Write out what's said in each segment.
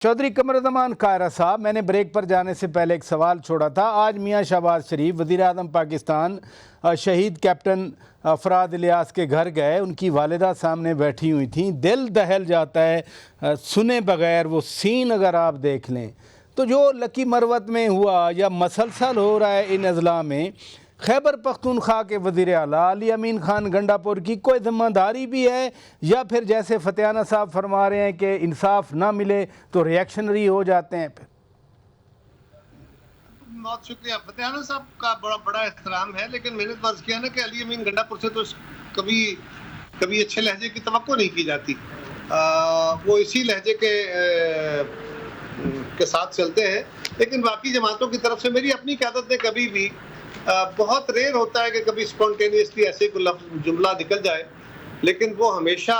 चौधरी कमरुज़्ज़मान कायरा साहब, मैंने ब्रेक पर जाने से पहले एक सवाल छोड़ा था। आज मियाँ शहबाज शरीफ वज़ीर आज़म पाकिस्तान शहीद कैप्टन फराद इलियास के घर गए, उनकी वालिदा सामने बैठी हुई थी। दिल दहल जाता है सुने बगैर वो सीन अगर आप देख लें तो जो लकी मरवत में हुआ या मसलसल हो रहा है इन अजला में। खैबर पख्तूनख्वा के वज़ीर आला अली अमीन खान गंडापुर की कोई ज़िम्मेदारी भी है, या फिर जैसे फतेहाना साहब फरमा रहे हैं कि इंसाफ ना मिले तो रिएक्शनरी हो जाते हैं? फिर बहुत शुक्रिया। फतेहाना साहब का बड़ा एहतराम है, लेकिन मैंने तो अर्ज किया ना कि अली अमीन गंडापुर से तो कभी अच्छे लहजे की तवक्को नहीं की जाती। वो इसी लहजे के साथ चलते हैं। लेकिन बाकी जमातों की तरफ से मेरी अपनी क़यादत ने कभी भी बहुत रेयर होता है कि कभी स्पॉन्टेनियसली ऐसे कोई जुमला निकल जाए, लेकिन वो हमेशा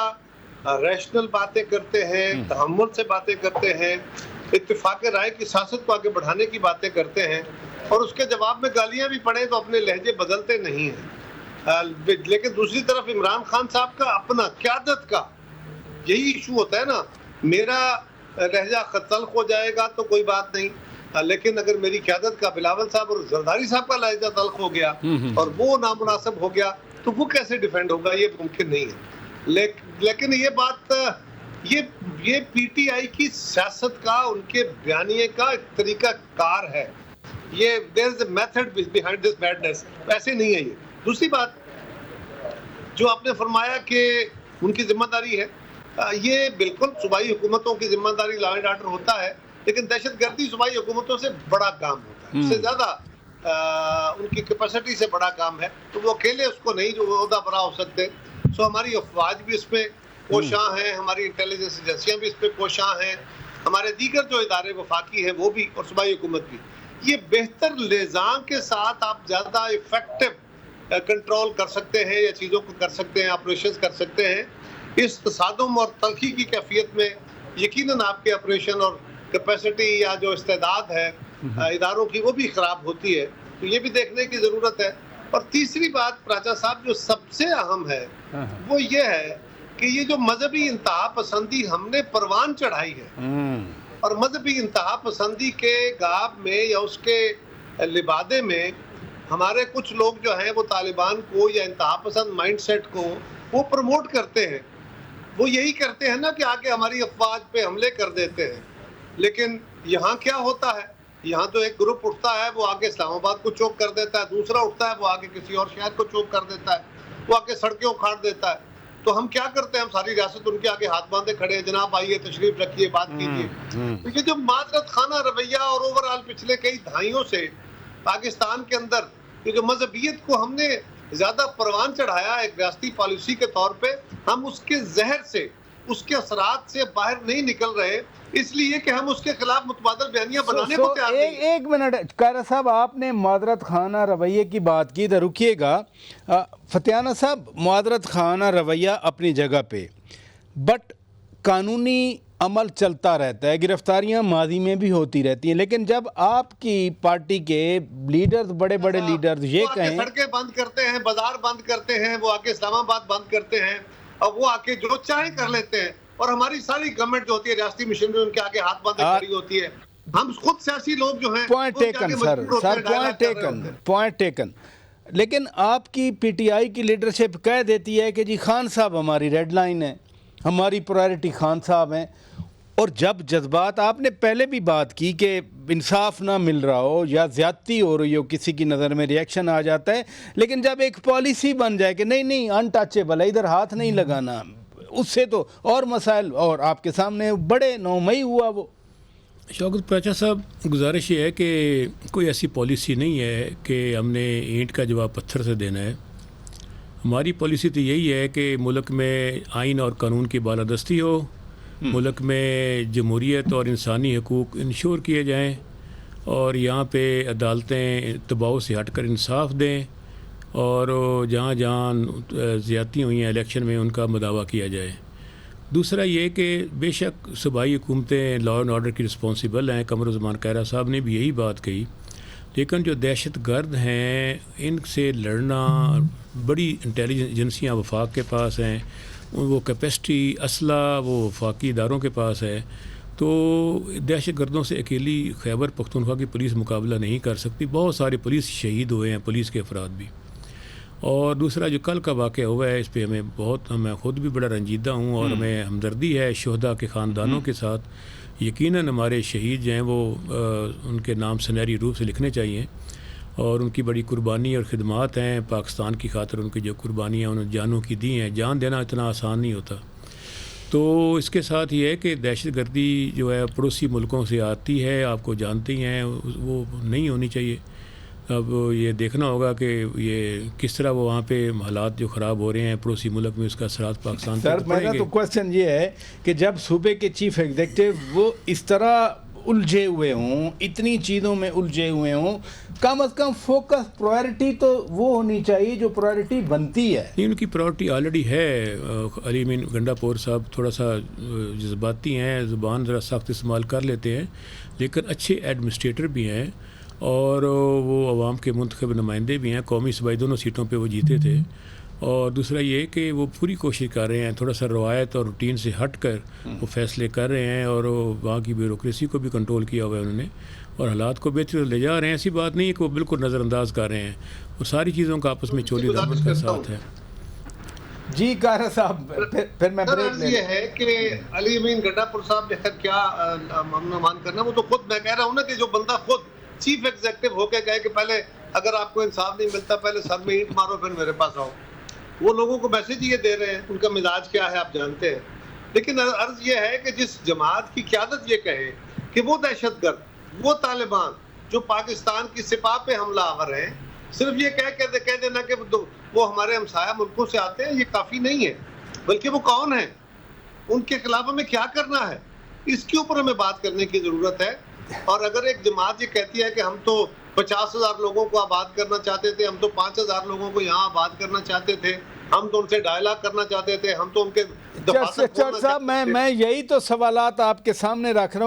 रैशनल बातें करते हैं, तहम्मुल से बातें करते हैं, इत्तेफाक राय की सियासत को आगे बढ़ाने की बातें करते हैं, और उसके जवाब में गालियां भी पड़े तो अपने लहजे बदलते नहीं हैं। लेकिन दूसरी तरफ इमरान खान साहब का अपना क़यादत का यही इशू होता है ना, मेरा लहजा तल्ख हो जाएगा तो कोई बात नहीं, लेकिन अगर मेरी क़यादत का बिलावल साहब और जरदारी साहब का लहजा तल्ख हो गया और वो नामुनासिब हो गया तो वो कैसे डिफेंड होगा? ये मुमकिन नहीं है। लेकिन ये बात ये पीटीआई की सियासत का, उनके बयानिए का एक तरीका कार है। ये there is a method behind this madness, ऐसे नहीं है ये। दूसरी बात जो आपने फरमाया कि उनकी जिम्मेदारी है, ये बिल्कुल सूबाई हुकूमतों की जिम्मेदारी लॉ एंड ऑर्डर होता है, लेकिन दहशतगर्दी सूबाई हुकूमतों से बड़ा काम होता है, उससे ज्यादा उनकी कैपेसिटी से बड़ा काम है। तो वो अकेले उसको नहीं जो ओहदा बरा हो सकते। सो हमारी अफवाज भी इस पे कोशां हैं, हमारी इंटेलिजेंस एजेंसियां भी इस पे कोशां हैं, हमारे दीगर जो इदारे वफाकी हैं वो भी, और सूबाई हुकूमत भी। ये बेहतर निज़ाम के साथ आप ज़्यादा इफेक्टिव कंट्रोल कर सकते हैं या चीज़ों को कर सकते हैं, ऑपरेशन कर सकते हैं। इस तसादुम और तलखी की कैफियत में यकीनन आपके ऑपरेशन और कैपेसिटी या जो इस्तेदाद है इदारों की वो भी ख़राब होती है। तो ये भी देखने की ज़रूरत है। और तीसरी बात प्राचा साहब जो सबसे अहम है वो ये है कि ये जो मजहबी इंतहा पसंदी हमने परवान चढ़ाई है, और मजहबी इंतहा पसंदी के गाब में या उसके लिबादे में हमारे कुछ लोग जो हैं वो तालिबान को या इंतहा पसंद माइंड सेट को वो प्रमोट करते हैं। वो यही करते हैं ना कि आके हमारी अफवाज पे हमले कर देते हैं। लेकिन यहाँ क्या होता है, यहाँ तो एक ग्रुप उठता है वो आके इस्लामाबाद को चोक कर देता है, दूसरा उठता है वो आके किसी और शहर को चोक कर देता है, वो आके सड़कें उखाड़ देता है। तो हम क्या करते हैं, हम सारी रियासत उनके आगे हाथ बांधे खड़े हैं, जनाब आइए तशरीफ रखिए, बात कीजिए। तो ये जो मादरत खाना रवैया और ओवरऑल पिछले कई दहाइयों से पाकिस्तान के अंदर ये जो मजहबियत को हमने ज्यादा परवान चढ़ाया एक रियासती पॉलिसी के तौर पे, हम उसके जहर से, उसके असरात से बाहर नहीं निकल रहे, इसलिए कि हम उसके खिलाफ मुतबादल बयानियां बनाने को तैयार नहीं। एक मिनट कायरा साहब, आपने मादरत खाना रवैये की बात की, इधर रुकिएगा। फतेहाना साहब, मादरत खाना रवैया अपनी जगह पे, बट कानूनी अमल चलता रहता है, गिरफ्तारियां माजी में भी होती रहती हैं, लेकिन जब आपकी पार्टी के लीडर्स, बड़े बड़े लीडर्स ये कहें, सड़कें बंद करते हैं, बाजार बंद करते हैं, वो आके इस्लामाबाद बंद करते हैं, और वो आके जो चाहे कर लेते हैं, और हमारी सारी गवर्नमेंट जो होती है रियासती मशीनरी उनके आगे हाथ बांधे खड़ी होती है। हम खुद सियासी लोग जो हैं, point taken sir, point taken. लेकिन आपकी पीटीआई की लीडरशिप कह देती है कि जी खान साहब हमारी रेड लाइन है, हमारी प्रायोरिटी खान साहब हैं। और जब जज्बात, आपने पहले भी बात की कि इंसाफ ना मिल रहा हो या ज़्यादती हो रही हो, किसी की नज़र में रिएक्शन आ जाता है, लेकिन जब एक पॉलिसी बन जाए कि नहीं नहीं अनटचेबल है, इधर हाथ नहीं लगाना, उससे तो और मसाइल, और आपके सामने बड़े 9 मई हुआ वो। शौकत प्राचा साहब, गुजारिश ये है कि कोई ऐसी पॉलिसी नहीं है कि हमने ईंट का जवाब पत्थर से देना है। हमारी पॉलिसी तो यही है कि मुल्क में आइन और कानून की बालादस्ती हो, मुल्क में जमहूरियत और इंसानी हकूक़ इंश्योर किए जाएं, और यहाँ पे अदालतें दबाव से हटकर इंसाफ दें, और जहाँ जहाँ ज़्यादती हुई हैं इलेक्शन में उनका मदावा किया जाए। दूसरा ये कि बेशक सूबाई हुकूमतें लॉ एंड ऑर्डर की रिस्पॉन्सिबल हैं, कमरुज़्ज़मान कायरा साहब ने भी यही बात कही, लेकिन जो दहशत गर्द हैं इनसे लड़ना बड़ी इंटेलिजेंस एजेंसियाँ वफाक के पास हैं, वो कैपेसिटी असला वो वफाकी इदारों के पास है। تو دہشت گردوں سے اکیلی خیبر پختونخوا کی پولیس مقابلہ نہیں کر سکتی. بہت سارے پولیس شہید ہوئے ہیں, پولیس کے افراد بھی. اور دوسرا جو کل کا واقعہ ہوا ہے اس پہ میں خود بھی بڑا رنجیدہ ہوں, اور ہمیں ہمدردی ہے شہداء کے خاندانوں کے ساتھ. یقیناً ہمارے شہید جو ہیں وہ ان کے نام سنہری روپ سے لکھنے چاہیے, اور ان کی بڑی قربانی اور خدمات ہیں پاکستان کی خاطر. ان کی جو قربانیاں انہوں نے جانوں کی دی ہیں, جان دینا اتنا آسان نہیں ہوتا. تو اس کے ساتھ یہ ہے کہ دہشت گردی جو ہے پڑوسی ملکوں سے آتی ہے, آپ کو جانتے ہی ہیں, وہ نہیں ہونی چاہیے. اب یہ دیکھنا ہوگا کہ یہ کس طرح وہ وہاں پہ حالات جو خراب ہو رہے ہیں پڑوسی ملک میں, اس کا اثرات پاکستان سر میرا تو کوشچن یہ ہے کہ جب صوبے کے چیف ایگزیکٹو وہ اس طرح الجھے ہوئے ہوں, اتنی چیزوں میں الجھے ہوئے ہوں, کم از کم فوکس پرائرٹی تو وہ ہونی چاہیے جو پرائرٹی بنتی ہے. ان کی پرائرٹی آلریڈی ہے. علی امین گنڈا پور صاحب تھوڑا سا جذباتی ہیں, زبان ذرا سخت استعمال کر لیتے ہیں, لیکن اچھے ایڈمنسٹریٹر بھی ہیں, اور وہ عوام کے منتخب نمائندے بھی ہیں. قومی صوبائی دونوں سیٹوں پہ وہ جیتے تھے. اور دوسرا یہ کہ وہ پوری کوشش کر رہے ہیں, تھوڑا سا روایت اور روٹین سے ہٹ کر وہ فیصلے کر رہے ہیں, اور وہاں کی بیوروکریسی کو بھی کنٹرول کیا ہوا ہے انہوں نے, اور حالات کو بہتر لے جا رہے ہیں. ایسی بات نہیں ہے کہ وہ بالکل نظر انداز کر رہے ہیں, اور ساری چیزوں کا آپس میں چولی دامن کا ساتھ ہے. جی کارا صاحب, پھر میں بریک یہ ہے کہ علی امین گنڈا پور صاحب نے کیا مان کرنا, وہ تو خود میں کہہ رہا ہوں نا کہ جو بندہ خود چیف ایگزیکٹو ہو کے کہے کہ پہلے اگر آپ کو انصاف نہیں ملتا پہلے سر میں اینٹ مارو پھر میرے پاس آؤ, وہ لوگوں کو میسج یہ دے رہے ہیں. ان کا مزاج کیا ہے آپ جانتے ہیں. لیکن عرض یہ ہے کہ جس جماعت کی قیادت یہ کہے کہ وہ دہشت گرد, وہ طالبان جو پاکستان کی سپاہ پہ حملہ آور ہیں, صرف یہ کہہ دینا کہ وہ ہمارے ہمسایہ ملکوں سے آتے ہیں, یہ کافی نہیں ہے. بلکہ وہ کون ہیں, ان کے خلاف ہمیں کیا کرنا ہے, اس کے اوپر ہمیں بات کرنے کی ضرورت ہے. اور اگر ایک جماعت یہ کہتی ہے کہ ہم تو 50,000 لوگوں کو آباد کرنا چاہتے تھے, ہم تو 5,000 لوگوں کو یہاں آباد کرنا چاہتے تھے, ہم تو ان سے ڈائلاگ کرنا چاہتے تھے, ہم تو ان کے صاحب میں یہی تو سوالات آپ کے سامنے رکھ رہا ہوں.